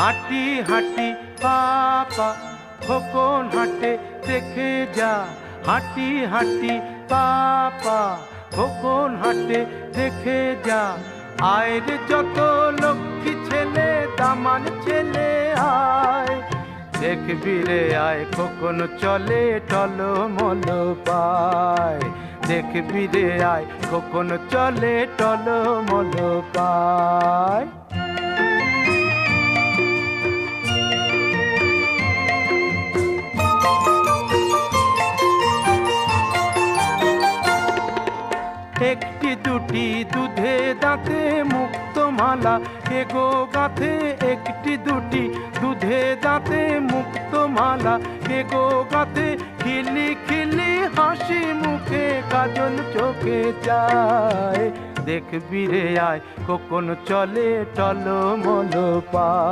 হাঁটি হাঁটি পাপা খোকন হাঁটে দেখে যা, হাঁটি হাঁটি পাপা খোকন হাঁটে দেখে যা। আয়ের যত লক্ষ্মী ছেলে দামান ছেলে আয়, দেখবি রে আয় খোকন চলে টলমল পায়, দেখবি রে আয় খোকন চলে টলমল পায়। একটি দুটি দুধে দাঁতে মুক্ত মালা এগো গাঁথে, একটি দুটি দুধে দাঁতে মুক্ত মালা এগো গাঁথে। খিলি খিলি হাসি মুখে কাজল চোখে যায়, দেখবি রে আয় খোকন চলে টলমল পায়।